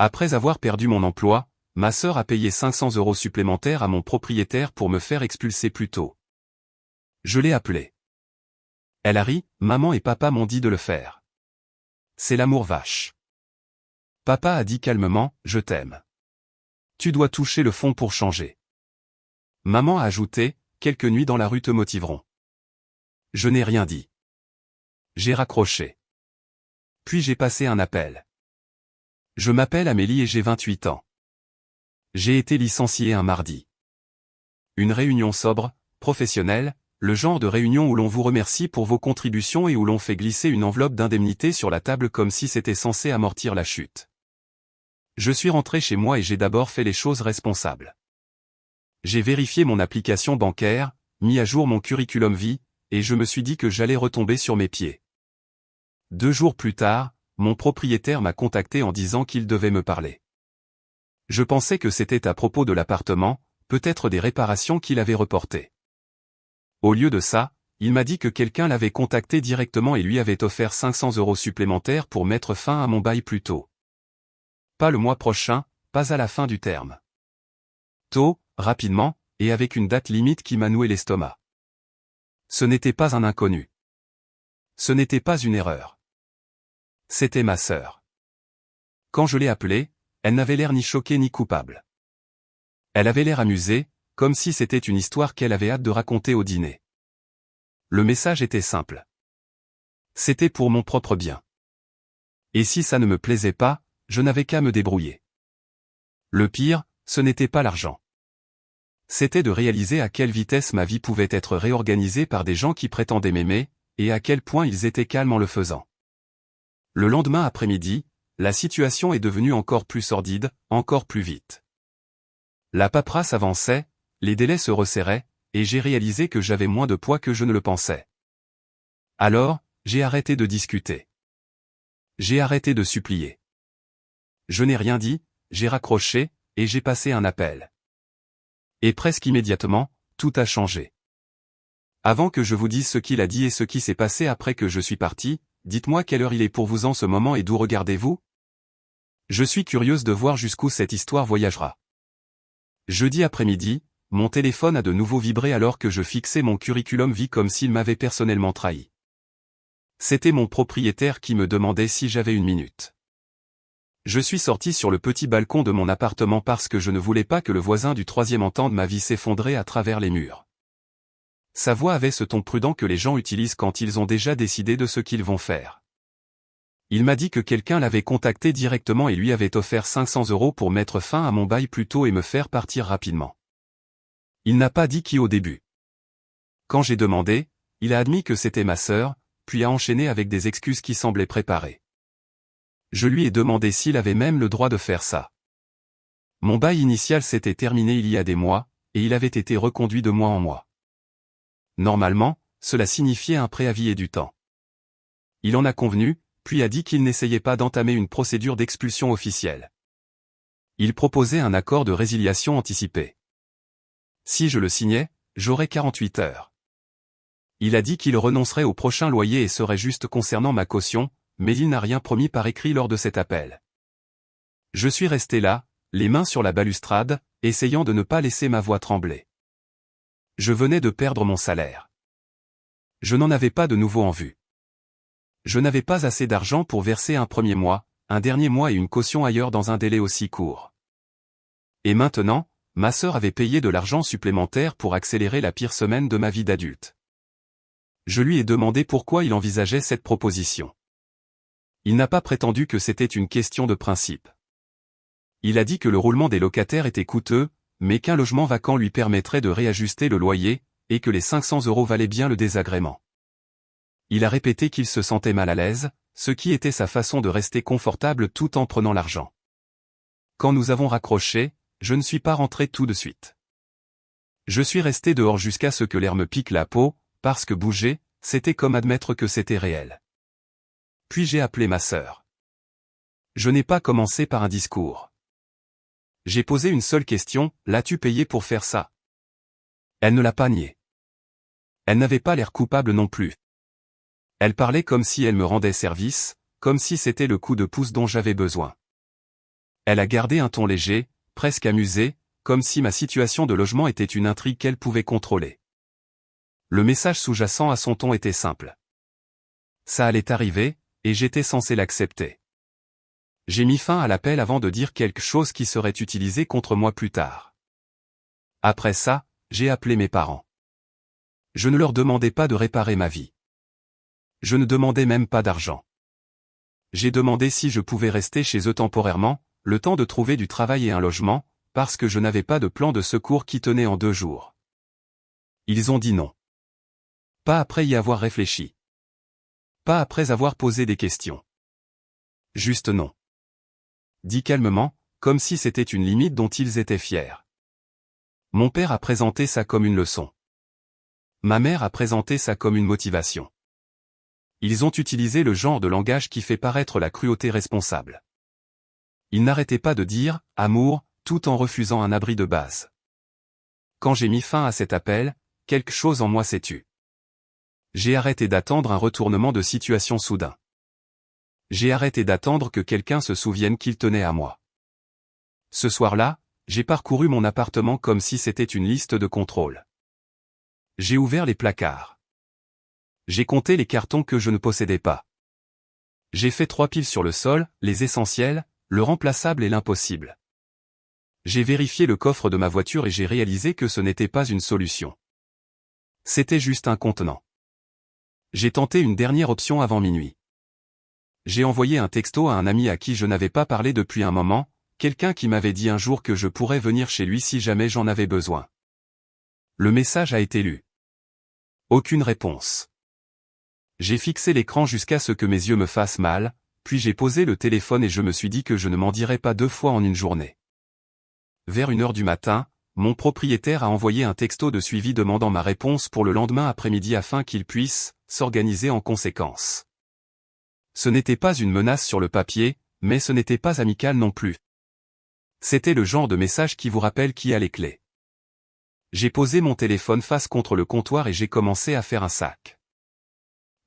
Après avoir perdu mon emploi, ma sœur a payé 500 € supplémentaires à mon propriétaire pour me faire expulser plus tôt. Je l'ai appelée. Elle a ri, maman et papa m'ont dit de le faire. C'est l'amour vache. Papa a dit calmement, je t'aime. Tu dois toucher le fond pour changer. Maman a ajouté, quelques nuits dans la rue te motiveront. Je n'ai rien dit. J'ai raccroché. Puis j'ai passé un appel. Je m'appelle Amélie et j'ai 28 ans. J'ai été licencié un mardi. Une réunion sobre, professionnelle, le genre de réunion où l'on vous remercie pour vos contributions et où l'on fait glisser une enveloppe d'indemnité sur la table comme si c'était censé amortir la chute. Je suis rentré chez moi et j'ai d'abord fait les choses responsables. J'ai vérifié mon application bancaire, mis à jour mon curriculum vie, et je me suis dit que j'allais retomber sur mes pieds. 2 jours plus tard, mon propriétaire m'a contacté en disant qu'il devait me parler. Je pensais que c'était à propos de l'appartement, peut-être des réparations qu'il avait reportées. Au lieu de ça, il m'a dit que quelqu'un l'avait contacté directement et lui avait offert 500 € supplémentaires pour mettre fin à mon bail plus tôt. Pas le mois prochain, pas à la fin du terme. Tôt, rapidement, et avec une date limite qui m'a noué l'estomac. Ce n'était pas un inconnu. Ce n'était pas une erreur. C'était ma sœur. Quand je l'ai appelée, elle n'avait l'air ni choquée ni coupable. Elle avait l'air amusée, comme si c'était une histoire qu'elle avait hâte de raconter au dîner. Le message était simple. C'était pour mon propre bien. Et si ça ne me plaisait pas, je n'avais qu'à me débrouiller. Le pire, ce n'était pas l'argent. C'était de réaliser à quelle vitesse ma vie pouvait être réorganisée par des gens qui prétendaient m'aimer, et à quel point ils étaient calmes en le faisant. Le lendemain après-midi, la situation est devenue encore plus sordide, encore plus vite. La paperasse avançait, les délais se resserraient, et j'ai réalisé que j'avais moins de poids que je ne le pensais. Alors, j'ai arrêté de discuter. J'ai arrêté de supplier. Je n'ai rien dit, j'ai raccroché, et j'ai passé un appel. Et presque immédiatement, tout a changé. Avant que je vous dise ce qu'il a dit et ce qui s'est passé après que je suis parti, dites-moi quelle heure il est pour vous en ce moment et d'où regardez-vous? Je suis curieuse de voir jusqu'où cette histoire voyagera. Jeudi après-midi, mon téléphone a de nouveau vibré alors que je fixais mon curriculum vie comme s'il m'avait personnellement trahi. C'était mon propriétaire qui me demandait si j'avais une minute. Je suis sorti sur le petit balcon de mon appartement parce que je ne voulais pas que le voisin du 3e entende ma vie s'effondrer à travers les murs. Sa voix avait ce ton prudent que les gens utilisent quand ils ont déjà décidé de ce qu'ils vont faire. Il m'a dit que quelqu'un l'avait contacté directement et lui avait offert 500 € pour mettre fin à mon bail plus tôt et me faire partir rapidement. Il n'a pas dit qui au début. Quand j'ai demandé, il a admis que c'était ma sœur, puis a enchaîné avec des excuses qui semblaient préparées. Je lui ai demandé s'il avait même le droit de faire ça. Mon bail initial s'était terminé il y a des mois, et il avait été reconduit de mois en mois. Normalement, cela signifiait un préavis et du temps. Il en a convenu, puis a dit qu'il n'essayait pas d'entamer une procédure d'expulsion officielle. Il proposait un accord de résiliation anticipée. Si je le signais, j'aurais 48 heures. Il a dit qu'il renoncerait au prochain loyer et serait juste concernant ma caution, mais il n'a rien promis par écrit lors de cet appel. Je suis resté là, les mains sur la balustrade, essayant de ne pas laisser ma voix trembler. Je venais de perdre mon salaire. Je n'en avais pas de nouveau en vue. Je n'avais pas assez d'argent pour verser un premier mois, un dernier mois et une caution ailleurs dans un délai aussi court. Et maintenant, ma sœur avait payé de l'argent supplémentaire pour accélérer la pire semaine de ma vie d'adulte. Je lui ai demandé pourquoi il envisageait cette proposition. Il n'a pas prétendu que c'était une question de principe. Il a dit que le roulement des locataires était coûteux, mais qu'un logement vacant lui permettrait de réajuster le loyer, et que les 500 € valaient bien le désagrément. Il a répété qu'il se sentait mal à l'aise, ce qui était sa façon de rester confortable tout en prenant l'argent. Quand nous avons raccroché, je ne suis pas rentré tout de suite. Je suis resté dehors jusqu'à ce que l'air me pique la peau, parce que bouger, c'était comme admettre que c'était réel. Puis j'ai appelé ma sœur. Je n'ai pas commencé par un discours. J'ai posé une seule question, l'as-tu payé pour faire ça? Elle ne l'a pas nié. Elle n'avait pas l'air coupable non plus. Elle parlait comme si elle me rendait service, comme si c'était le coup de pouce dont j'avais besoin. Elle a gardé un ton léger, presque amusé, comme si ma situation de logement était une intrigue qu'elle pouvait contrôler. Le message sous-jacent à son ton était simple. Ça allait arriver, et j'étais censé l'accepter. J'ai mis fin à l'appel avant de dire quelque chose qui serait utilisé contre moi plus tard. Après ça, j'ai appelé mes parents. Je ne leur demandais pas de réparer ma vie. Je ne demandais même pas d'argent. J'ai demandé si je pouvais rester chez eux temporairement, le temps de trouver du travail et un logement, parce que je n'avais pas de plan de secours qui tenait en 2 jours. Ils ont dit non. Pas après y avoir réfléchi. Pas après avoir posé des questions. Juste non. Dit calmement, comme si c'était une limite dont ils étaient fiers. Mon père a présenté ça comme une leçon. Ma mère a présenté ça comme une motivation. Ils ont utilisé le genre de langage qui fait paraître la cruauté responsable. Ils n'arrêtaient pas de dire « amour », tout en refusant un abri de base. Quand j'ai mis fin à cet appel, quelque chose en moi s'est tu. J'ai arrêté d'attendre un retournement de situation soudain. J'ai arrêté d'attendre que quelqu'un se souvienne qu'il tenait à moi. Ce soir-là, j'ai parcouru mon appartement comme si c'était une liste de contrôle. J'ai ouvert les placards. J'ai compté les cartons que je ne possédais pas. J'ai fait 3 piles sur le sol, les essentiels, le remplaçable et l'impossible. J'ai vérifié le coffre de ma voiture et j'ai réalisé que ce n'était pas une solution. C'était juste un contenant. J'ai tenté une dernière option avant minuit. J'ai envoyé un texto à un ami à qui je n'avais pas parlé depuis un moment, quelqu'un qui m'avait dit un jour que je pourrais venir chez lui si jamais j'en avais besoin. Le message a été lu. Aucune réponse. J'ai fixé l'écran jusqu'à ce que mes yeux me fassent mal, puis j'ai posé le téléphone et je me suis dit que je ne m'en dirais pas 2 fois en une journée. Vers 1h du matin, mon propriétaire a envoyé un texto de suivi demandant ma réponse pour le lendemain après-midi afin qu'il puisse s'organiser en conséquence. Ce n'était pas une menace sur le papier, mais ce n'était pas amical non plus. C'était le genre de message qui vous rappelle qui a les clés. J'ai posé mon téléphone face contre le comptoir et j'ai commencé à faire un sac.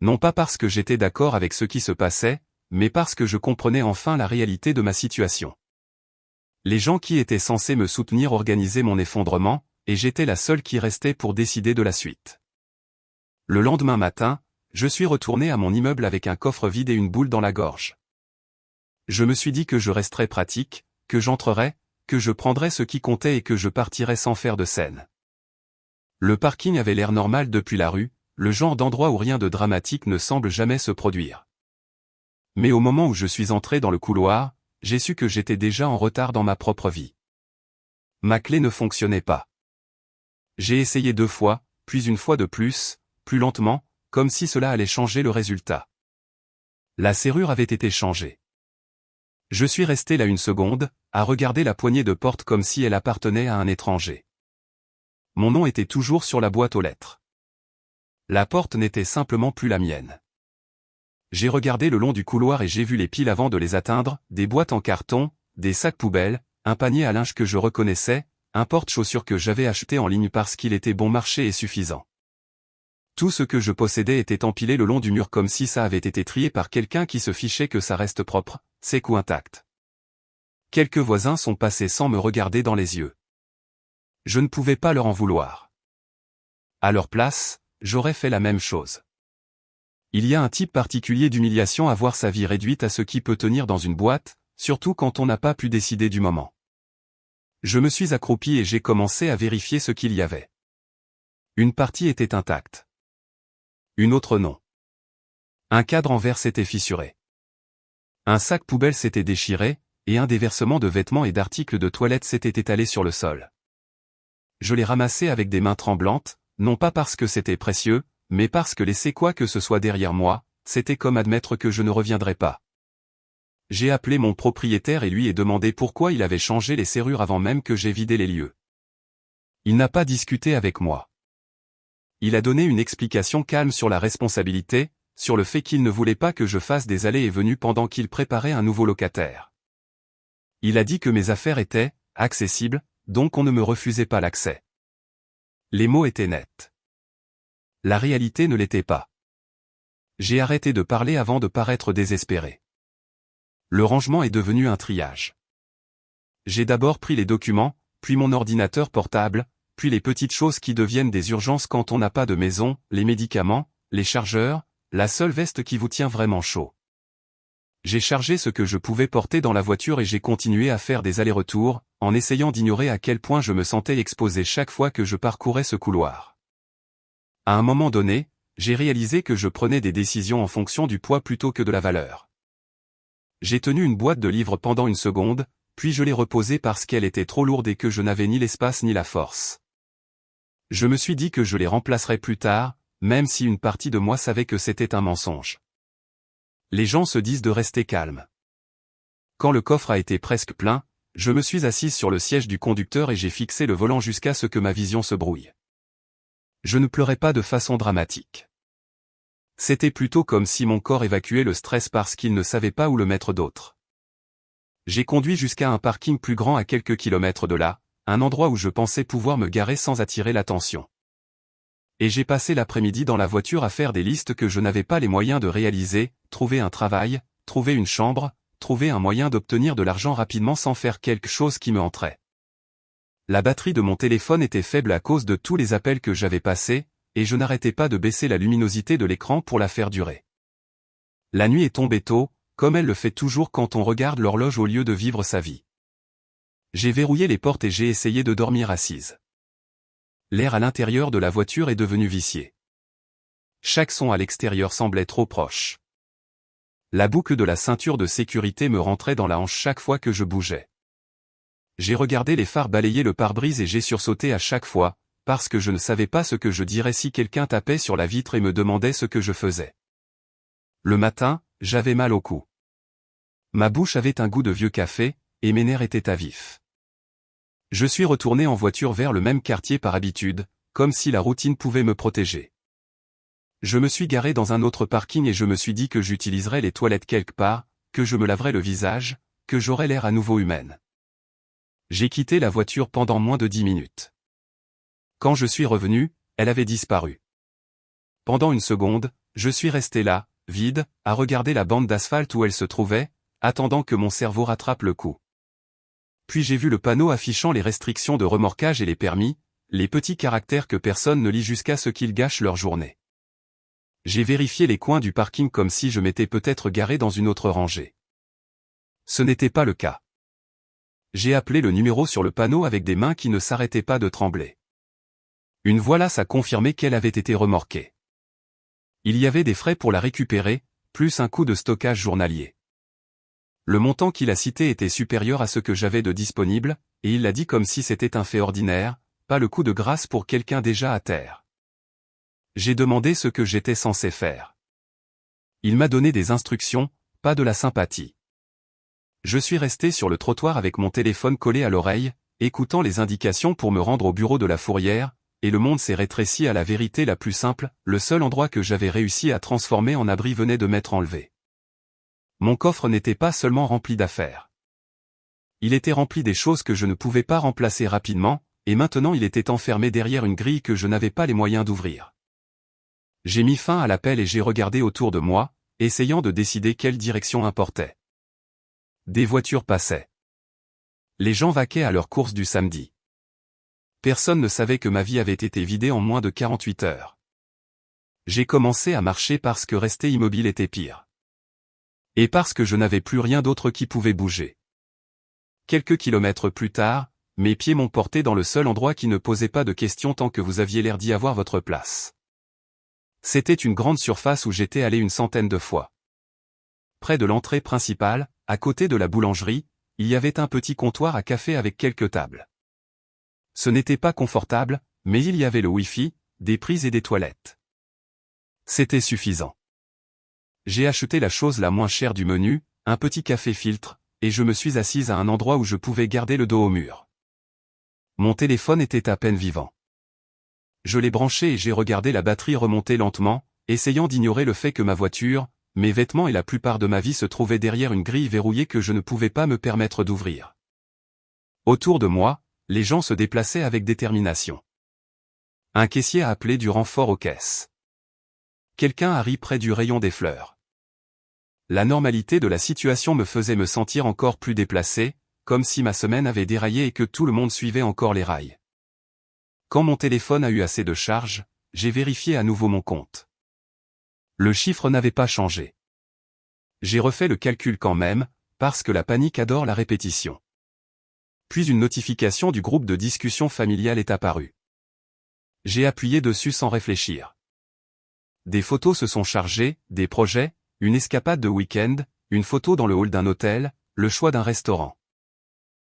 Non pas parce que j'étais d'accord avec ce qui se passait, mais parce que je comprenais enfin la réalité de ma situation. Les gens qui étaient censés me soutenir organisaient mon effondrement, et j'étais la seule qui restait pour décider de la suite. Le lendemain matin, je suis retourné à mon immeuble avec un coffre vide et une boule dans la gorge. Je me suis dit que je resterais pratique, que j'entrerais, que je prendrais ce qui comptait et que je partirais sans faire de scène. Le parking avait l'air normal depuis la rue, le genre d'endroit où rien de dramatique ne semble jamais se produire. Mais au moment où je suis entré dans le couloir, j'ai su que j'étais déjà en retard dans ma propre vie. Ma clé ne fonctionnait pas. J'ai essayé 2 fois, puis une fois de plus lentement, comme si cela allait changer le résultat. La serrure avait été changée. Je suis resté là 1 seconde, à regarder la poignée de porte comme si elle appartenait à un étranger. Mon nom était toujours sur la boîte aux lettres. La porte n'était simplement plus la mienne. J'ai regardé le long du couloir et j'ai vu les piles avant de les atteindre, des boîtes en carton, des sacs poubelles, un panier à linge que je reconnaissais, un porte-chaussures que j'avais acheté en ligne parce qu'il était bon marché et suffisant. Tout ce que je possédais était empilé le long du mur comme si ça avait été trié par quelqu'un qui se fichait que ça reste propre, sec ou intact. Quelques voisins sont passés sans me regarder dans les yeux. Je ne pouvais pas leur en vouloir. À leur place, j'aurais fait la même chose. Il y a un type particulier d'humiliation à voir sa vie réduite à ce qui peut tenir dans une boîte, surtout quand on n'a pas pu décider du moment. Je me suis accroupi et j'ai commencé à vérifier ce qu'il y avait. Une partie était intacte. Une autre non. Un cadre en verre s'était fissuré. Un sac poubelle s'était déchiré, et un déversement de vêtements et d'articles de toilette s'était étalé sur le sol. Je l'ai ramassé avec des mains tremblantes, non pas parce que c'était précieux, mais parce que laisser quoi que ce soit derrière moi, c'était comme admettre que je ne reviendrais pas. J'ai appelé mon propriétaire et lui ai demandé pourquoi il avait changé les serrures avant même que j'aie vidé les lieux. Il n'a pas discuté avec moi. Il a donné une explication calme sur la responsabilité, sur le fait qu'il ne voulait pas que je fasse des allées et venues pendant qu'il préparait un nouveau locataire. Il a dit que mes affaires étaient accessibles, donc on ne me refusait pas l'accès. Les mots étaient nets. La réalité ne l'était pas. J'ai arrêté de parler avant de paraître désespéré. Le rangement est devenu un triage. J'ai d'abord pris les documents, puis mon ordinateur portable, puis les petites choses qui deviennent des urgences quand on n'a pas de maison, les médicaments, les chargeurs, la seule veste qui vous tient vraiment chaud. J'ai chargé ce que je pouvais porter dans la voiture et j'ai continué à faire des allers-retours, en essayant d'ignorer à quel point je me sentais exposé chaque fois que je parcourais ce couloir. À un moment donné, j'ai réalisé que je prenais des décisions en fonction du poids plutôt que de la valeur. J'ai tenu une boîte de livres pendant une seconde, puis je l'ai reposée parce qu'elle était trop lourde et que je n'avais ni l'espace ni la force. Je me suis dit que je les remplacerais plus tard, même si une partie de moi savait que c'était un mensonge. Les gens se disent de rester calme. Quand le coffre a été presque plein, je me suis assise sur le siège du conducteur et j'ai fixé le volant jusqu'à ce que ma vision se brouille. Je ne pleurais pas de façon dramatique. C'était plutôt comme si mon corps évacuait le stress parce qu'il ne savait pas où le mettre d'autre. J'ai conduit jusqu'à un parking plus grand à quelques kilomètres de là, un endroit où je pensais pouvoir me garer sans attirer l'attention. Et j'ai passé l'après-midi dans la voiture à faire des listes que je n'avais pas les moyens de réaliser, trouver un travail, trouver une chambre, trouver un moyen d'obtenir de l'argent rapidement sans faire quelque chose qui me entrait. La batterie de mon téléphone était faible à cause de tous les appels que j'avais passés, et je n'arrêtais pas de baisser la luminosité de l'écran pour la faire durer. La nuit est tombée tôt, comme elle le fait toujours quand on regarde l'horloge au lieu de vivre sa vie. J'ai verrouillé les portes et j'ai essayé de dormir assise. L'air à l'intérieur de la voiture est devenu vicié. Chaque son à l'extérieur semblait trop proche. La boucle de la ceinture de sécurité me rentrait dans la hanche chaque fois que je bougeais. J'ai regardé les phares balayer le pare-brise et j'ai sursauté à chaque fois, parce que je ne savais pas ce que je dirais si quelqu'un tapait sur la vitre et me demandait ce que je faisais. Le matin, j'avais mal au cou. Ma bouche avait un goût de vieux café, et mes nerfs étaient à vif. Je suis retourné en voiture vers le même quartier par habitude, comme si la routine pouvait me protéger. Je me suis garé dans un autre parking et je me suis dit que j'utiliserais les toilettes quelque part, que je me laverais le visage, que j'aurais l'air à nouveau humaine. J'ai quitté la voiture pendant moins de 10 minutes. Quand je suis revenu, elle avait disparu. Pendant une seconde, je suis resté là, vide, à regarder la bande d'asphalte où elle se trouvait, attendant que mon cerveau rattrape le coup. Puis j'ai vu le panneau affichant les restrictions de remorquage et les permis, les petits caractères que personne ne lit jusqu'à ce qu'ils gâchent leur journée. J'ai vérifié les coins du parking comme si je m'étais peut-être garé dans une autre rangée. Ce n'était pas le cas. J'ai appelé le numéro sur le panneau avec des mains qui ne s'arrêtaient pas de trembler. Une voix a confirmé qu'elle avait été remorquée. Il y avait des frais pour la récupérer, plus un coût de stockage journalier. Le montant qu'il a cité était supérieur à ce que j'avais de disponible, et il l'a dit comme si c'était un fait ordinaire, pas le coup de grâce pour quelqu'un déjà à terre. J'ai demandé ce que j'étais censé faire. Il m'a donné des instructions, pas de la sympathie. Je suis resté sur le trottoir avec mon téléphone collé à l'oreille, écoutant les indications pour me rendre au bureau de la fourrière, et le monde s'est rétréci à la vérité la plus simple, le seul endroit que j'avais réussi à transformer en abri venait de m'être enlevé. Mon coffre n'était pas seulement rempli d'affaires. Il était rempli des choses que je ne pouvais pas remplacer rapidement, et maintenant il était enfermé derrière une grille que je n'avais pas les moyens d'ouvrir. J'ai mis fin à l'appel et j'ai regardé autour de moi, essayant de décider quelle direction importait. Des voitures passaient. Les gens vaquaient à leurs courses du samedi. Personne ne savait que ma vie avait été vidée en moins de 48 heures. J'ai commencé à marcher parce que rester immobile était pire. Et parce que je n'avais plus rien d'autre qui pouvait bouger. Quelques kilomètres plus tard, mes pieds m'ont porté dans le seul endroit qui ne posait pas de questions tant que vous aviez l'air d'y avoir votre place. C'était une grande surface où j'étais allé une centaine de fois. Près de l'entrée principale, à côté de la boulangerie, il y avait un petit comptoir à café avec quelques tables. Ce n'était pas confortable, mais il y avait le Wi-Fi, des prises et des toilettes. C'était suffisant. J'ai acheté la chose la moins chère du menu, un petit café filtre, et je me suis assise à un endroit où je pouvais garder le dos au mur. Mon téléphone était à peine vivant. Je l'ai branché et j'ai regardé la batterie remonter lentement, essayant d'ignorer le fait que ma voiture, mes vêtements et la plupart de ma vie se trouvaient derrière une grille verrouillée que je ne pouvais pas me permettre d'ouvrir. Autour de moi, les gens se déplaçaient avec détermination. Un caissier a appelé du renfort aux caisses. Quelqu'un a ri près du rayon des fleurs. La normalité de la situation me faisait me sentir encore plus déplacé, comme si ma semaine avait déraillé et que tout le monde suivait encore les rails. Quand mon téléphone a eu assez de charge, j'ai vérifié à nouveau mon compte. Le chiffre n'avait pas changé. J'ai refait le calcul quand même, parce que la panique adore la répétition. Puis une notification du groupe de discussion familiale est apparue. J'ai appuyé dessus sans réfléchir. Des photos se sont chargées, des projets, une escapade de week-end, une photo dans le hall d'un hôtel, le choix d'un restaurant.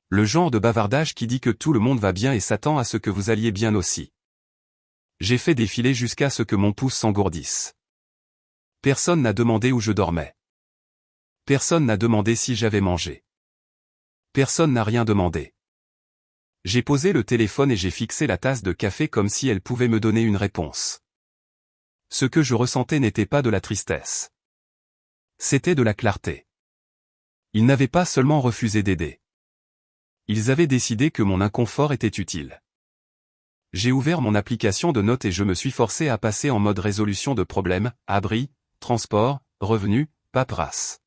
Le genre de bavardage qui dit que tout le monde va bien et s'attend à ce que vous alliez bien aussi. J'ai fait défiler jusqu'à ce que mon pouce s'engourdisse. Personne n'a demandé où je dormais. Personne n'a demandé si j'avais mangé. Personne n'a rien demandé. J'ai posé le téléphone et j'ai fixé la tasse de café comme si elle pouvait me donner une réponse. Ce que je ressentais n'était pas de la tristesse. C'était de la clarté. Ils n'avaient pas seulement refusé d'aider. Ils avaient décidé que mon inconfort était utile. J'ai ouvert mon application de notes et je me suis forcé à passer en mode résolution de problèmes, abri, transport, revenus, paperasse.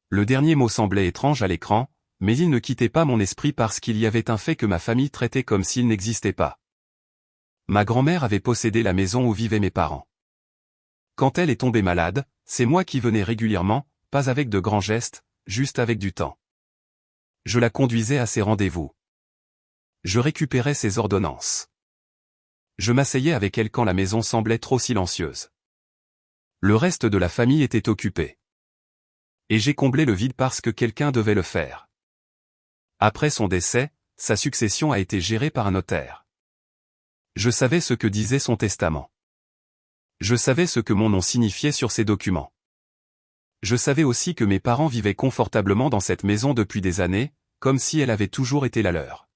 Le dernier mot semblait étrange à l'écran, mais il ne quittait pas mon esprit parce qu'il y avait un fait que ma famille traitait comme s'il n'existait pas. Ma grand-mère avait possédé la maison où vivaient mes parents. Quand elle est tombée malade, c'est moi qui venais régulièrement, pas avec de grands gestes, juste avec du temps. Je la conduisais à ses rendez-vous. Je récupérais ses ordonnances. Je m'asseyais avec elle quand la maison semblait trop silencieuse. Le reste de la famille était occupé. Et j'ai comblé le vide parce que quelqu'un devait le faire. Après son décès, sa succession a été gérée par un notaire. Je savais ce que disait son testament. Je savais ce que mon nom signifiait sur ces documents. Je savais aussi que mes parents vivaient confortablement dans cette maison depuis des années, comme si elle avait toujours été la leur.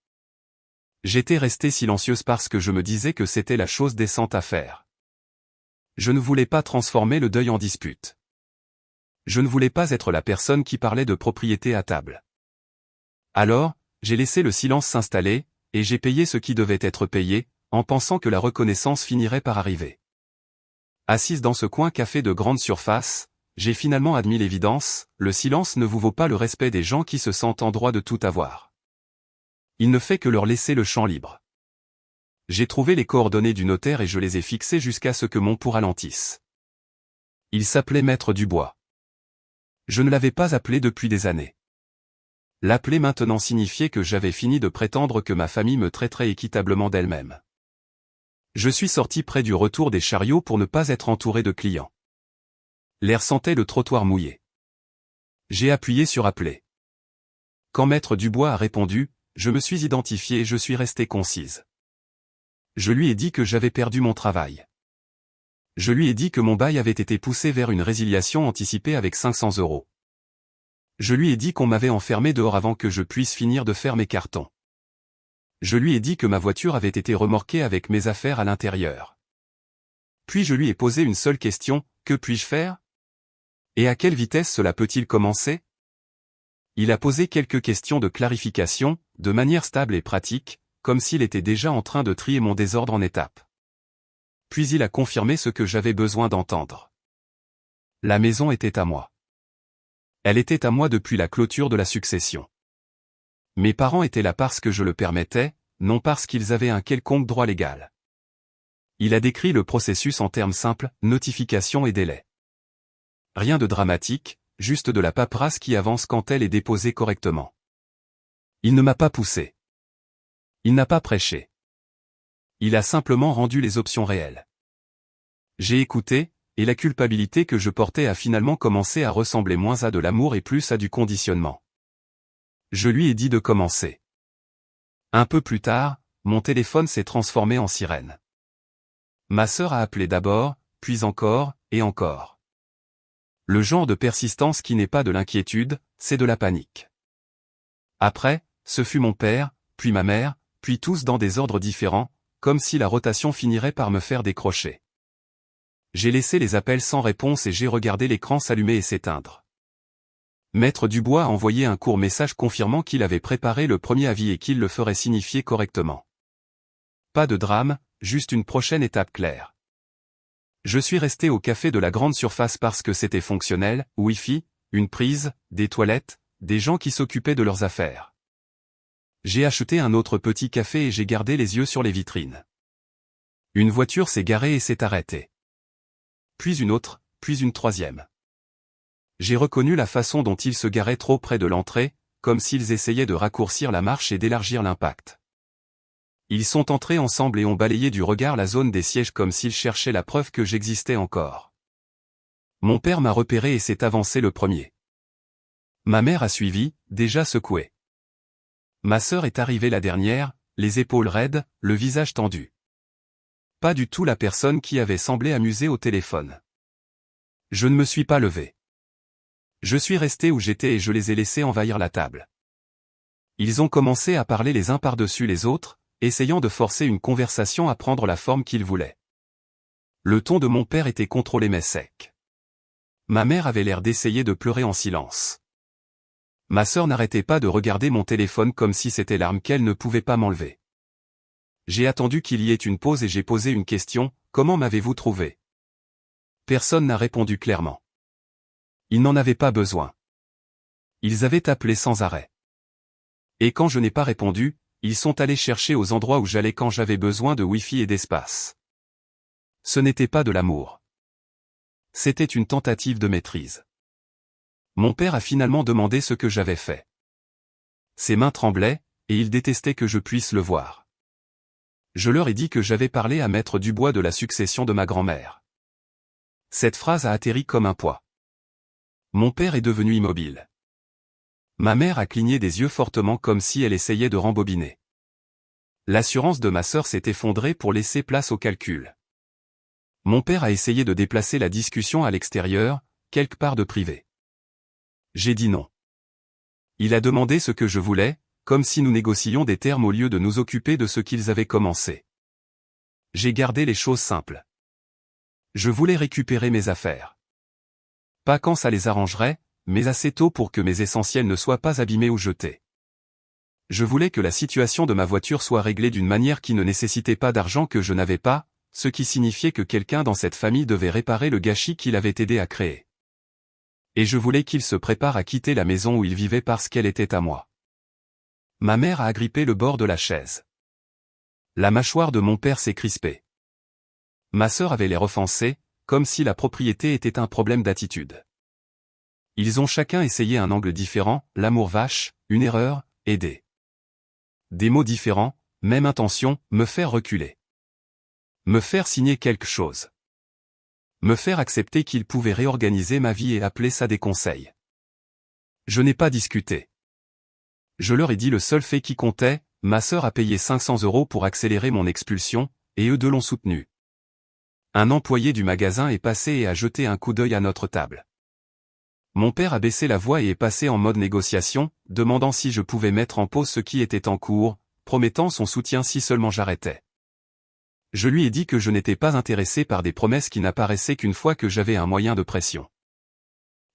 J'étais restée silencieuse parce que je me disais que c'était la chose décente à faire. Je ne voulais pas transformer le deuil en dispute. Je ne voulais pas être la personne qui parlait de propriété à table. Alors, j'ai laissé le silence s'installer, et j'ai payé ce qui devait être payé, en pensant que la reconnaissance finirait par arriver. Assise dans ce coin café de grande surface, j'ai finalement admis l'évidence, le silence ne vous vaut pas le respect des gens qui se sentent en droit de tout avoir. Il ne fait que leur laisser le champ libre. J'ai trouvé les coordonnées du notaire et je les ai fixées jusqu'à ce que mon pouls ralentisse. Il s'appelait Maître Dubois. Je ne l'avais pas appelé depuis des années. L'appeler maintenant signifiait que j'avais fini de prétendre que ma famille me traiterait équitablement d'elle-même. Je suis sorti près du retour des chariots pour ne pas être entouré de clients. L'air sentait le trottoir mouillé. J'ai appuyé sur appeler. Quand Maître Dubois a répondu, je me suis identifié et je suis resté concise. Je lui ai dit que j'avais perdu mon travail. Je lui ai dit que mon bail avait été poussé vers une résiliation anticipée avec 500 €. Je lui ai dit qu'on m'avait enfermé dehors avant que je puisse finir de faire mes cartons. Je lui ai dit que ma voiture avait été remorquée avec mes affaires à l'intérieur. Puis je lui ai posé une seule question, que puis-je faire? Et à quelle vitesse cela peut-il commencer? Il a posé quelques questions de clarification, de manière stable et pratique, comme s'il était déjà en train de trier mon désordre en étapes. Puis il a confirmé ce que j'avais besoin d'entendre. La maison était à moi. Elle était à moi depuis la clôture de la succession. Mes parents étaient là parce que je le permettais, non parce qu'ils avaient un quelconque droit légal. Il a décrit le processus en termes simples, notification et délai. Rien de dramatique, juste de la paperasse qui avance quand elle est déposée correctement. Il ne m'a pas poussé. Il n'a pas prêché. Il a simplement rendu les options réelles. J'ai écouté, et la culpabilité que je portais a finalement commencé à ressembler moins à de l'amour et plus à du conditionnement. Je lui ai dit de commencer. Un peu plus tard, mon téléphone s'est transformé en sirène. Ma sœur a appelé d'abord, puis encore, et encore. Le genre de persistance qui n'est pas de l'inquiétude, c'est de la panique. Après, ce fut mon père, puis ma mère, puis tous dans des ordres différents, comme si la rotation finirait par me faire décrocher. J'ai laissé les appels sans réponse et j'ai regardé l'écran s'allumer et s'éteindre. Maître Dubois a envoyé un court message confirmant qu'il avait préparé le premier avis et qu'il le ferait signifier correctement. Pas de drame, juste une prochaine étape claire. Je suis resté au café de la grande surface parce que c'était fonctionnel, Wi-Fi, une prise, des toilettes, des gens qui s'occupaient de leurs affaires. J'ai acheté un autre petit café et j'ai gardé les yeux sur les vitrines. Une voiture s'est garée et s'est arrêtée. Puis une autre, puis une troisième. J'ai reconnu la façon dont ils se garaient trop près de l'entrée, comme s'ils essayaient de raccourcir la marche et d'élargir l'impact. Ils sont entrés ensemble et ont balayé du regard la zone des sièges comme s'ils cherchaient la preuve que j'existais encore. Mon père m'a repéré et s'est avancé le premier. Ma mère a suivi, déjà secouée. Ma sœur est arrivée la dernière, les épaules raides, le visage tendu. Pas du tout la personne qui avait semblé amusée au téléphone. Je ne me suis pas levé. Je suis resté où j'étais et je les ai laissés envahir la table. Ils ont commencé à parler les uns par-dessus les autres, essayant de forcer une conversation à prendre la forme qu'ils voulaient. Le ton de mon père était contrôlé mais sec. Ma mère avait l'air d'essayer de pleurer en silence. Ma sœur n'arrêtait pas de regarder mon téléphone comme si c'était l'arme qu'elle ne pouvait pas m'enlever. J'ai attendu qu'il y ait une pause et j'ai posé une question, comment m'avez-vous trouvé? Personne n'a répondu clairement. Ils n'en avaient pas besoin. Ils avaient appelé sans arrêt. Et quand je n'ai pas répondu, ils sont allés chercher aux endroits où j'allais quand j'avais besoin de Wi-Fi et d'espace. Ce n'était pas de l'amour. C'était une tentative de maîtrise. Mon père a finalement demandé ce que j'avais fait. Ses mains tremblaient, et il détestait que je puisse le voir. Je leur ai dit que j'avais parlé à Maître Dubois de la succession de ma grand-mère. Cette phrase a atterri comme un poids. Mon père est devenu immobile. Ma mère a cligné des yeux fortement comme si elle essayait de rembobiner. L'assurance de ma sœur s'est effondrée pour laisser place au calcul. Mon père a essayé de déplacer la discussion à l'extérieur, quelque part de privé. J'ai dit non. Il a demandé ce que je voulais, comme si nous négocions des termes au lieu de nous occuper de ce qu'ils avaient commencé. J'ai gardé les choses simples. Je voulais récupérer mes affaires. Pas quand ça les arrangerait, mais assez tôt pour que mes essentiels ne soient pas abîmés ou jetés. Je voulais que la situation de ma voiture soit réglée d'une manière qui ne nécessitait pas d'argent que je n'avais pas, ce qui signifiait que quelqu'un dans cette famille devait réparer le gâchis qu'il avait aidé à créer. Et je voulais qu'il se prépare à quitter la maison où il vivait parce qu'elle était à moi. Ma mère a agrippé le bord de la chaise. La mâchoire de mon père s'est crispée. Ma sœur avait l'air offensée, comme si la propriété était un problème d'attitude. Ils ont chacun essayé un angle différent, l'amour vache, une erreur, aider. Des mots différents, même intention, me faire reculer. Me faire signer quelque chose. Me faire accepter qu'ils pouvaient réorganiser ma vie et appeler ça des conseils. Je n'ai pas discuté. Je leur ai dit le seul fait qui comptait, ma sœur a payé 500 € pour accélérer mon expulsion, et eux deux l'ont soutenu. Un employé du magasin est passé et a jeté un coup d'œil à notre table. Mon père a baissé la voix et est passé en mode négociation, demandant si je pouvais mettre en pause ce qui était en cours, promettant son soutien si seulement j'arrêtais. Je lui ai dit que je n'étais pas intéressé par des promesses qui n'apparaissaient qu'une fois que j'avais un moyen de pression.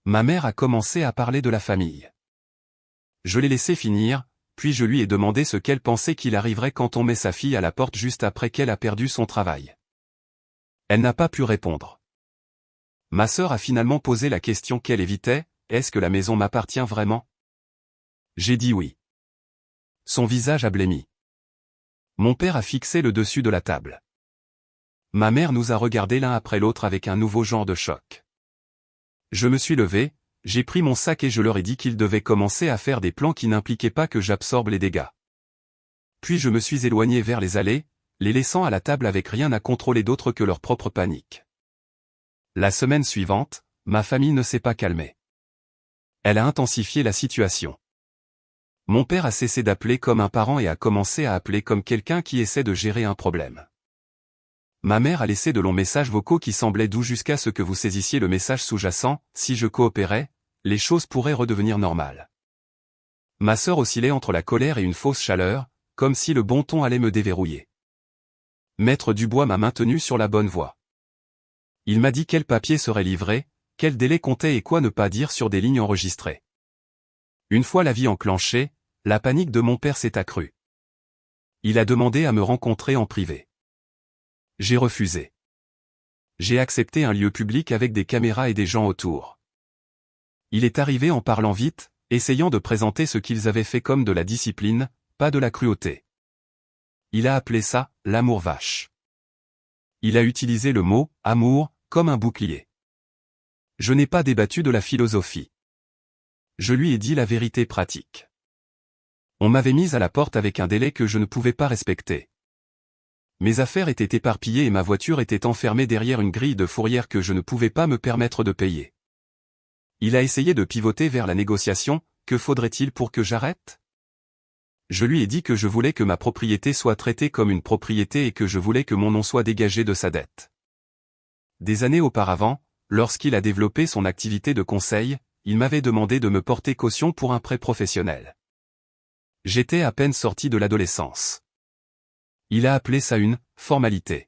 Ma mère a commencé à parler de la famille. Je l'ai laissé finir, puis je lui ai demandé ce qu'elle pensait qu'il arriverait quand on met sa fille à la porte juste après qu'elle a perdu son travail. Elle n'a pas pu répondre. Ma sœur a finalement posé la question qu'elle évitait, est-ce que la maison m'appartient vraiment? J'ai dit oui. Son visage a blêmi. Mon père a fixé le dessus de la table. Ma mère nous a regardés l'un après l'autre avec un nouveau genre de choc. Je me suis levé, j'ai pris mon sac et je leur ai dit qu'ils devaient commencer à faire des plans qui n'impliquaient pas que j'absorbe les dégâts. Puis je me suis éloigné vers les allées, les laissant à la table avec rien à contrôler d'autre que leur propre panique. La semaine suivante, ma famille ne s'est pas calmée. Elle a intensifié la situation. Mon père a cessé d'appeler comme un parent et a commencé à appeler comme quelqu'un qui essaie de gérer un problème. Ma mère a laissé de longs messages vocaux qui semblaient doux jusqu'à ce que vous saisissiez le message sous-jacent, si je coopérais, les choses pourraient redevenir normales. Ma sœur oscillait entre la colère et une fausse chaleur, comme si le bon ton allait me déverrouiller. Maître Dubois m'a maintenu sur la bonne voie. Il m'a dit quel papier serait livré, quel délai comptait et quoi ne pas dire sur des lignes enregistrées. Une fois la vie enclenchée, la panique de mon père s'est accrue. Il a demandé à me rencontrer en privé. J'ai refusé. J'ai accepté un lieu public avec des caméras et des gens autour. Il est arrivé en parlant vite, essayant de présenter ce qu'ils avaient fait comme de la discipline, pas de la cruauté. Il a appelé ça « l'amour vache ». Il a utilisé le mot « amour » comme un bouclier. Je n'ai pas débattu de la philosophie. Je lui ai dit la vérité pratique. On m'avait mise à la porte avec un délai que je ne pouvais pas respecter. Mes affaires étaient éparpillées et ma voiture était enfermée derrière une grille de fourrière que je ne pouvais pas me permettre de payer. Il a essayé de pivoter vers la négociation, que faudrait-il pour que j'arrête ? Je lui ai dit que je voulais que ma propriété soit traitée comme une propriété et que je voulais que mon nom soit dégagé de sa dette. Des années auparavant, lorsqu'il a développé son activité de conseil, il m'avait demandé de me porter caution pour un prêt professionnel. J'étais à peine sorti de l'adolescence. Il a appelé ça une « formalité ».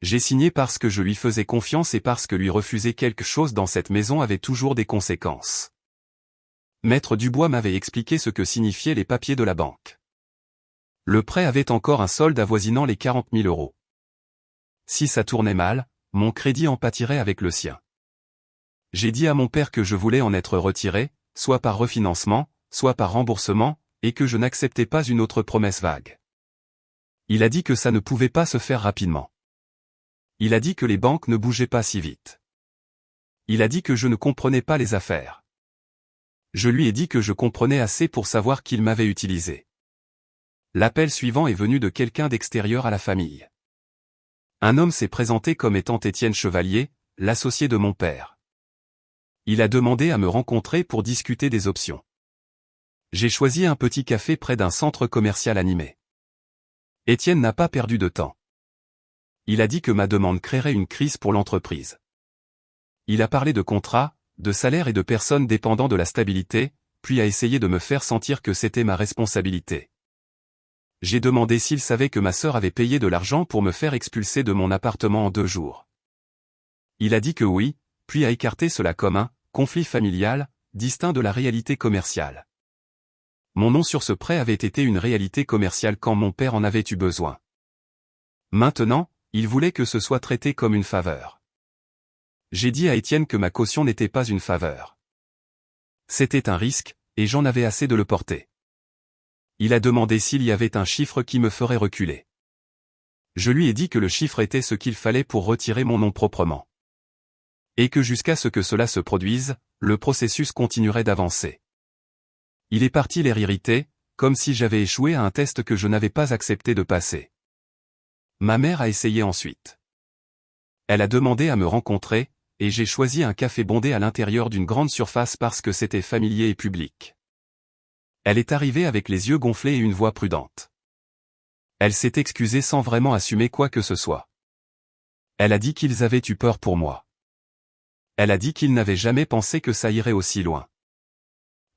J'ai signé parce que je lui faisais confiance et parce que lui refuser quelque chose dans cette maison avait toujours des conséquences. Maître Dubois m'avait expliqué ce que signifiaient les papiers de la banque. Le prêt avait encore un solde avoisinant les 40 000 €. Si ça tournait mal, mon crédit en pâtirait avec le sien. J'ai dit à mon père que je voulais en être retiré, soit par refinancement, soit par remboursement, et que je n'acceptais pas une autre promesse vague. Il a dit que ça ne pouvait pas se faire rapidement. Il a dit que les banques ne bougeaient pas si vite. Il a dit que je ne comprenais pas les affaires. Je lui ai dit que je comprenais assez pour savoir qu'il m'avait utilisé. L'appel suivant est venu de quelqu'un d'extérieur à la famille. Un homme s'est présenté comme étant Étienne Chevalier, l'associé de mon père. Il a demandé à me rencontrer pour discuter des options. J'ai choisi un petit café près d'un centre commercial animé. Étienne n'a pas perdu de temps. Il a dit que ma demande créerait une crise pour l'entreprise. Il a parlé de contrats, de salaire et de personnes dépendant de la stabilité, puis a essayé de me faire sentir que c'était ma responsabilité. J'ai demandé s'il savait que ma sœur avait payé de l'argent pour me faire expulser de mon appartement en 2 jours. Il a dit que oui, puis a écarté cela comme un conflit familial, distinct de la réalité commerciale. Mon nom sur ce prêt avait été une réalité commerciale quand mon père en avait eu besoin. Maintenant, il voulait que ce soit traité comme une faveur. J'ai dit à Étienne que ma caution n'était pas une faveur. C'était un risque, et j'en avais assez de le porter. Il a demandé s'il y avait un chiffre qui me ferait reculer. Je lui ai dit que le chiffre était ce qu'il fallait pour retirer mon nom proprement. Et que jusqu'à ce que cela se produise, le processus continuerait d'avancer. Il est parti l'air irrité, comme si j'avais échoué à un test que je n'avais pas accepté de passer. Ma mère a essayé ensuite. Elle a demandé à me rencontrer, et j'ai choisi un café bondé à l'intérieur d'une grande surface parce que c'était familier et public. Elle est arrivée avec les yeux gonflés et une voix prudente. Elle s'est excusée sans vraiment assumer quoi que ce soit. Elle a dit qu'ils avaient eu peur pour moi. Elle a dit qu'ils n'avaient jamais pensé que ça irait aussi loin.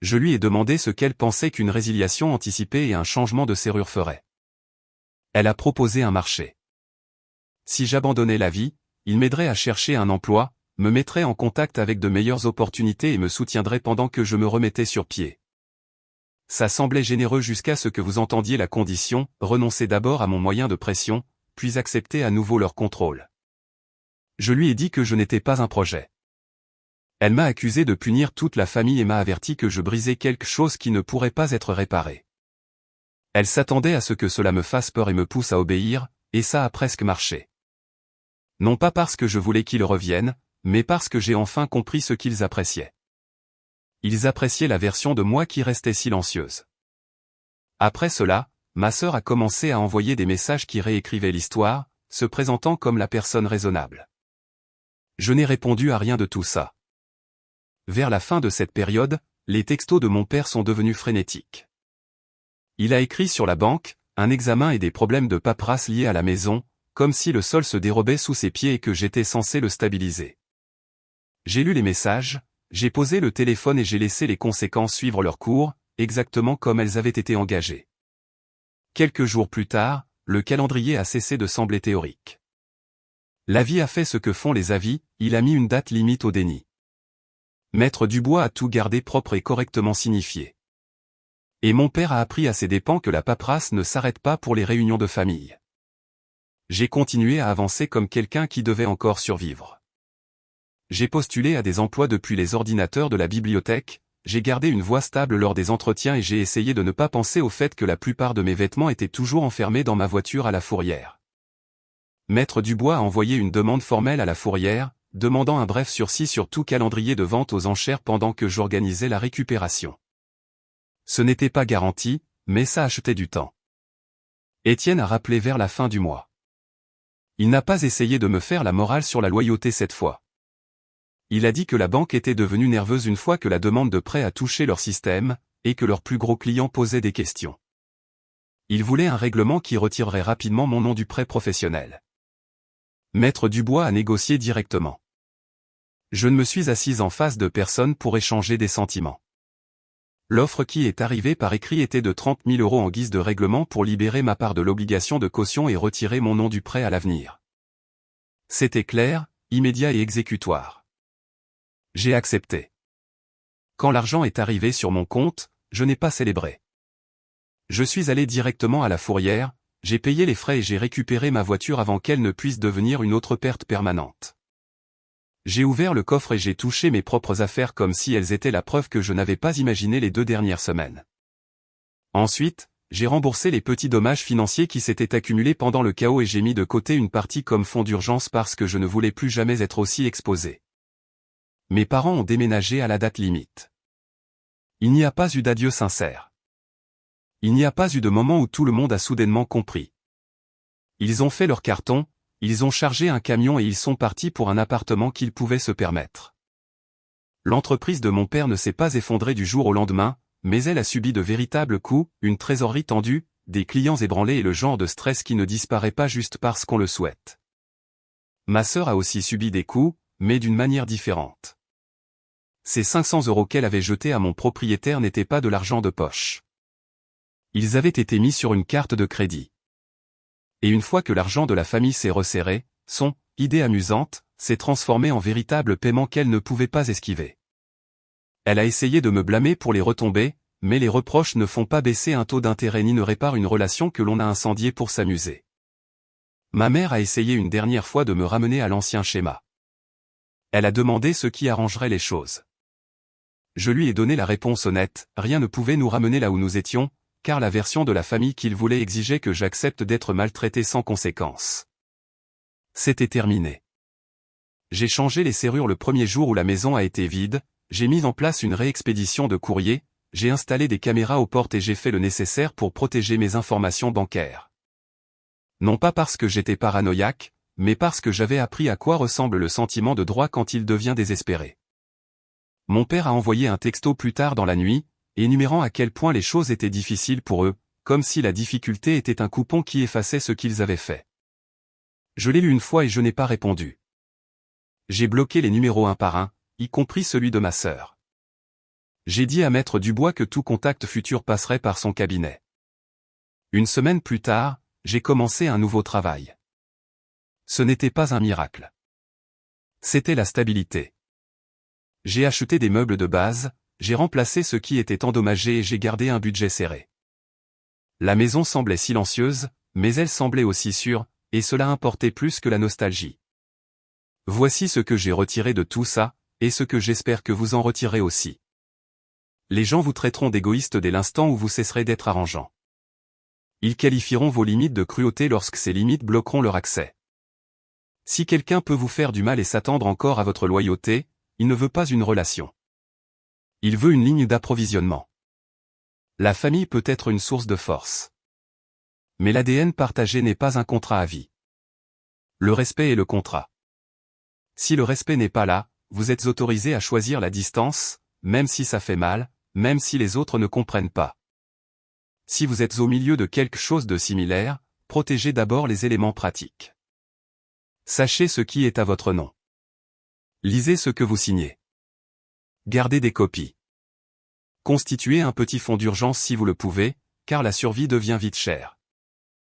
Je lui ai demandé ce qu'elle pensait qu'une résiliation anticipée et un changement de serrure feraient. Elle a proposé un marché. Si j'abandonnais la vie, il m'aiderait à chercher un emploi, me mettrait en contact avec de meilleures opportunités et me soutiendrait pendant que je me remettais sur pied. Ça semblait généreux jusqu'à ce que vous entendiez la condition, renoncer d'abord à mon moyen de pression, puis accepter à nouveau leur contrôle. Je lui ai dit que je n'étais pas un projet. Elle m'a accusé de punir toute la famille et m'a averti que je brisais quelque chose qui ne pourrait pas être réparé. Elle s'attendait à ce que cela me fasse peur et me pousse à obéir, et ça a presque marché. Non pas parce que je voulais qu'ils reviennent, mais parce que j'ai enfin compris ce qu'ils appréciaient. Ils appréciaient la version de moi qui restait silencieuse. Après cela, ma sœur a commencé à envoyer des messages qui réécrivaient l'histoire, se présentant comme la personne raisonnable. Je n'ai répondu à rien de tout ça. Vers la fin de cette période, les textos de mon père sont devenus frénétiques. Il a écrit sur la banque, un examen et des problèmes de paperasse liés à la maison, comme si le sol se dérobait sous ses pieds et que j'étais censé le stabiliser. J'ai lu les messages, j'ai posé le téléphone et j'ai laissé les conséquences suivre leur cours, exactement comme elles avaient été engagées. Quelques jours plus tard, le calendrier a cessé de sembler théorique. La vie a fait ce que font les avis, il a mis une date limite au déni. Maître Dubois a tout gardé propre et correctement signifié. Et mon père a appris à ses dépens que la paperasse ne s'arrête pas pour les réunions de famille. J'ai continué à avancer comme quelqu'un qui devait encore survivre. J'ai postulé à des emplois depuis les ordinateurs de la bibliothèque, j'ai gardé une voix stable lors des entretiens et j'ai essayé de ne pas penser au fait que la plupart de mes vêtements étaient toujours enfermés dans ma voiture à la fourrière. Maître Dubois a envoyé une demande formelle à la fourrière, demandant un bref sursis sur tout calendrier de vente aux enchères pendant que j'organisais la récupération. Ce n'était pas garanti, mais ça achetait du temps. Étienne a rappelé vers la fin du mois. Il n'a pas essayé de me faire la morale sur la loyauté cette fois. Il a dit que la banque était devenue nerveuse une fois que la demande de prêt a touché leur système, et que leurs plus gros clients posaient des questions. Il voulait un règlement qui retirerait rapidement mon nom du prêt professionnel. Maître Dubois a négocié directement. Je ne me suis assise en face de personne pour échanger des sentiments. L'offre qui est arrivée par écrit était de 30 000 € en guise de règlement pour libérer ma part de l'obligation de caution et retirer mon nom du prêt à l'avenir. C'était clair, immédiat et exécutoire. J'ai accepté. Quand l'argent est arrivé sur mon compte, je n'ai pas célébré. Je suis allé directement à la fourrière, j'ai payé les frais et j'ai récupéré ma voiture avant qu'elle ne puisse devenir une autre perte permanente. J'ai ouvert le coffre et j'ai touché mes propres affaires comme si elles étaient la preuve que je n'avais pas imaginé les 2 dernières semaines. Ensuite, j'ai remboursé les petits dommages financiers qui s'étaient accumulés pendant le chaos et j'ai mis de côté une partie comme fonds d'urgence parce que je ne voulais plus jamais être aussi exposé. Mes parents ont déménagé à la date limite. Il n'y a pas eu d'adieu sincère. Il n'y a pas eu de moment où tout le monde a soudainement compris. Ils ont fait leur carton, ils ont chargé un camion et ils sont partis pour un appartement qu'ils pouvaient se permettre. L'entreprise de mon père ne s'est pas effondrée du jour au lendemain, mais elle a subi de véritables coups, une trésorerie tendue, des clients ébranlés et le genre de stress qui ne disparaît pas juste parce qu'on le souhaite. Ma sœur a aussi subi des coups, mais d'une manière différente. Ces 500 € qu'elle avait jetés à mon propriétaire n'étaient pas de l'argent de poche. Ils avaient été mis sur une carte de crédit. Et une fois que l'argent de la famille s'est resserré, son idée amusante s'est transformée en véritable paiement qu'elle ne pouvait pas esquiver. Elle a essayé de me blâmer pour les retombées, mais les reproches ne font pas baisser un taux d'intérêt ni ne réparent une relation que l'on a incendiée pour s'amuser. Ma mère a essayé une dernière fois de me ramener à l'ancien schéma. Elle a demandé ce qui arrangerait les choses. Je lui ai donné la réponse honnête, rien ne pouvait nous ramener là où nous étions, car la version de la famille qu'il voulait exigeait que j'accepte d'être maltraité sans conséquence. C'était terminé. J'ai changé les serrures le premier jour où la maison a été vide, j'ai mis en place une réexpédition de courrier, j'ai installé des caméras aux portes et j'ai fait le nécessaire pour protéger mes informations bancaires. Non pas parce que j'étais paranoïaque, mais parce que j'avais appris à quoi ressemble le sentiment de droit quand il devient désespéré. Mon père a envoyé un texto plus tard dans la nuit, énumérant à quel point les choses étaient difficiles pour eux, comme si la difficulté était un coupon qui effaçait ce qu'ils avaient fait. Je l'ai lu une fois et je n'ai pas répondu. J'ai bloqué les numéros un par un, y compris celui de ma sœur. J'ai dit à Maître Dubois que tout contact futur passerait par son cabinet. Une semaine plus tard, j'ai commencé un nouveau travail. Ce n'était pas un miracle. C'était la stabilité. J'ai acheté des meubles de base, j'ai remplacé ce qui était endommagé et j'ai gardé un budget serré. La maison semblait silencieuse, mais elle semblait aussi sûre, et cela importait plus que la nostalgie. Voici ce que j'ai retiré de tout ça, et ce que j'espère que vous en retirez aussi. Les gens vous traiteront d'égoïste dès l'instant où vous cesserez d'être arrangeant. Ils qualifieront vos limites de cruauté lorsque ces limites bloqueront leur accès. Si quelqu'un peut vous faire du mal et s'attendre encore à votre loyauté, il ne veut pas une relation. Il veut une ligne d'approvisionnement. La famille peut être une source de force. Mais l'ADN partagé n'est pas un contrat à vie. Le respect est le contrat. Si le respect n'est pas là, vous êtes autorisé à choisir la distance, même si ça fait mal, même si les autres ne comprennent pas. Si vous êtes au milieu de quelque chose de similaire, protégez d'abord les éléments pratiques. Sachez ce qui est à votre nom. Lisez ce que vous signez. Gardez des copies. Constituez un petit fonds d'urgence si vous le pouvez, car la survie devient vite chère.